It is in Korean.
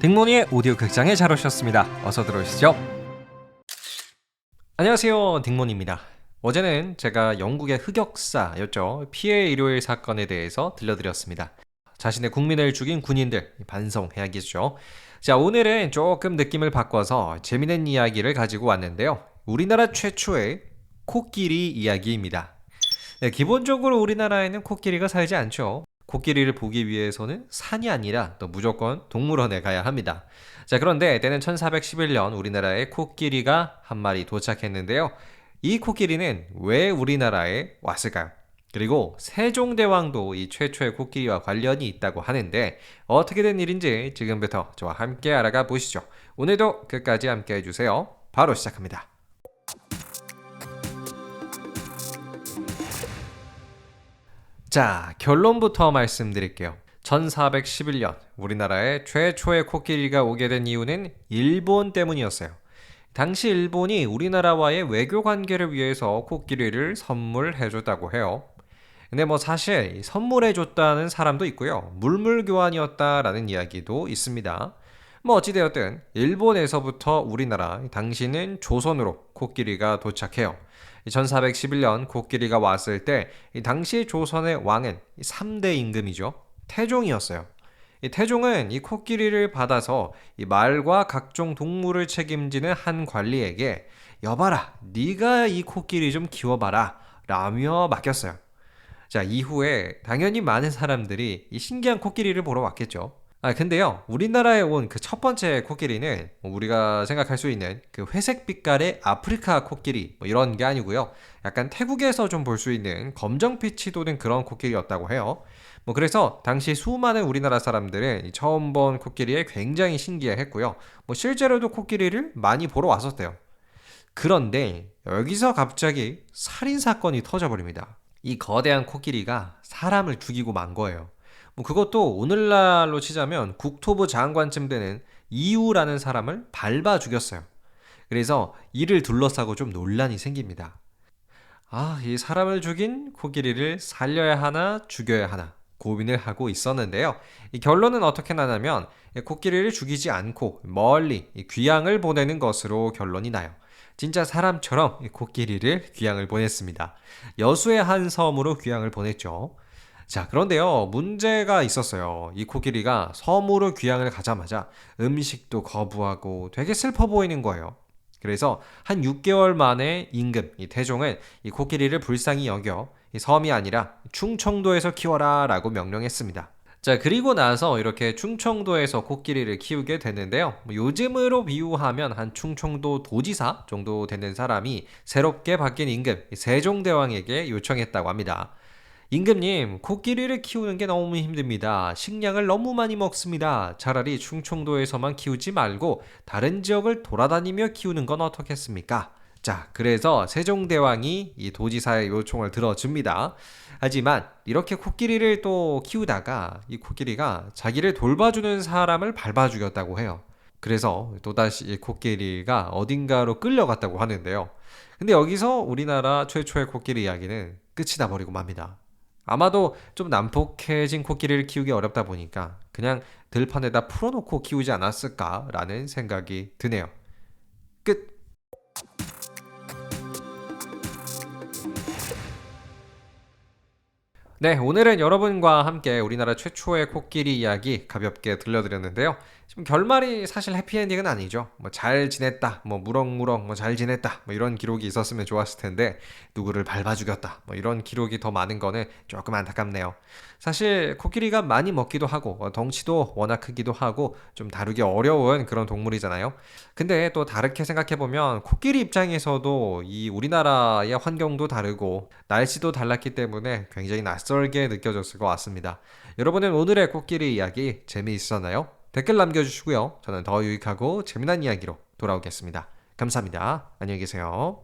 딩모니의 오디오 극장에 잘 오셨습니다. 어서 들어오시죠. 안녕하세요, 딩모니입니다. 어제는 제가 영국의 흑역사였죠. 피해 일요일 사건에 대해서 들려드렸습니다. 자신의 국민을 죽인 군인들 반성 이야기죠. 자, 오늘은 조금 느낌을 바꿔서 재미있는 이야기를 가지고 왔는데요. 우리나라 최초의 코끼리 이야기입니다. 네, 기본적으로 우리나라에는 코끼리가 살지 않죠. 코끼리를 보기 위해서는 산이 아니라 또 무조건 동물원에 가야 합니다. 자, 그런데 때는 1411년 우리나라에 코끼리가 한 마리 도착했는데요. 이 코끼리는 왜 우리나라에 왔을까요? 그리고 세종대왕도 이 최초의 코끼리와 관련이 있다고 하는데 어떻게 된 일인지 지금부터 저와 함께 알아가 보시죠. 오늘도 끝까지 함께 해주세요. 바로 시작합니다. 자, 결론부터 말씀드릴게요. 1411년 우리나라에 최초의 코끼리가 오게 된 이유는 일본 때문이었어요. 당시 일본이 우리나라와의 외교 관계를 위해서 코끼리를 선물해줬다고 해요. 근데 뭐 사실 선물해줬다는 사람도 있고요. 물물교환이었다라는 이야기도 있습니다. 뭐 어찌되었든 일본에서부터 우리나라, 당시는 조선으로 코끼리가 도착해요. 1411년 코끼리가 왔을 때 당시 조선의 왕은 3대 임금이죠. 태종이었어요. 이 태종은 이 코끼리를 받아서 이 말과 각종 동물을 책임지는 한 관리에게 여봐라, 네가 이 코끼리 좀 키워봐라 라며 맡겼어요. 자, 이후에 당연히 많은 사람들이 이 신기한 코끼리를 보러 왔겠죠. 근데요, 우리나라에 온 그 첫 번째 코끼리는 뭐 우리가 생각할 수 있는 그 회색 빛깔의 아프리카 코끼리 뭐 이런 게 아니고요. 약간 태국에서 좀 볼 수 있는 검정빛이 도는 그런 코끼리였다고 해요. 뭐 그래서 당시 수많은 우리나라 사람들은 처음 본 코끼리에 굉장히 신기해했고요. 뭐 실제로도 코끼리를 많이 보러 왔었대요. 그런데 여기서 갑자기 살인 사건이 터져버립니다. 이 거대한 코끼리가 사람을 죽이고 만 거예요. 뭐 그것도 오늘날로 치자면 국토부 장관쯤 되는 이우라는 사람을 밟아 죽였어요. 그래서 이를 둘러싸고 좀 논란이 생깁니다. 이 사람을 죽인 코끼리를 살려야 하나 죽여야 하나 고민을 하고 있었는데요. 이 결론은 어떻게 나냐면 코끼리를 죽이지 않고 멀리 귀양을 보내는 것으로 결론이 나요. 진짜 사람처럼 코끼리를 귀양을 보냈습니다. 여수의 한 섬으로 귀양을 보냈죠. 자, 그런데요, 문제가 있었어요. 이 코끼리가 섬으로 귀향을 가자마자 음식도 거부하고 되게 슬퍼 보이는 거예요. 그래서 한 6개월 만에 임금, 이 태종은 이 코끼리를 불쌍히 여겨 이 섬이 아니라 충청도에서 키워라 라고 명령했습니다. 자, 그리고 나서 이렇게 충청도에서 코끼리를 키우게 됐는데요. 요즘으로 비유하면 한 충청도 도지사 정도 되는 사람이 새롭게 바뀐 임금, 세종대왕에게 요청했다고 합니다. 임금님, 코끼리를 키우는 게 너무 힘듭니다. 식량을 너무 많이 먹습니다. 차라리 충청도에서만 키우지 말고 다른 지역을 돌아다니며 키우는 건 어떻겠습니까? 자, 그래서 세종대왕이 이 도지사의 요청을 들어줍니다. 하지만 이렇게 코끼리를 또 키우다가 이 코끼리가 자기를 돌봐주는 사람을 밟아 죽였다고 해요. 그래서 또다시 이 코끼리가 어딘가로 끌려갔다고 하는데요. 근데 여기서 우리나라 최초의 코끼리 이야기는 끝이 나버리고 맙니다. 아마도 좀 난폭해진 코끼리를 키우기 어렵다 보니까 그냥 들판에다 풀어놓고 키우지 않았을까라는 생각이 드네요. 끝! 네, 오늘은 여러분과 함께 우리나라 최초의 코끼리 이야기 가볍게 들려드렸는데요. 지금 결말이 사실 해피엔딩은 아니죠. 뭐 잘 지냈다, 뭐 무럭무럭 뭐 잘 지냈다, 뭐 이런 기록이 있었으면 좋았을 텐데 누구를 밟아 죽였다, 뭐 이런 기록이 더 많은 거는 조금 안타깝네요. 사실 코끼리가 많이 먹기도 하고 덩치도 워낙 크기도 하고 좀 다루기 어려운 그런 동물이잖아요. 근데 또 다르게 생각해보면 코끼리 입장에서도 이 우리나라의 환경도 다르고 날씨도 달랐기 때문에 굉장히 낯설게 느껴졌을 것 같습니다. 여러분은 오늘의 코끼리 이야기 재미있었나요? 댓글 남겨주시고요. 저는 더 유익하고 재미난 이야기로 돌아오겠습니다. 감사합니다. 안녕히 계세요.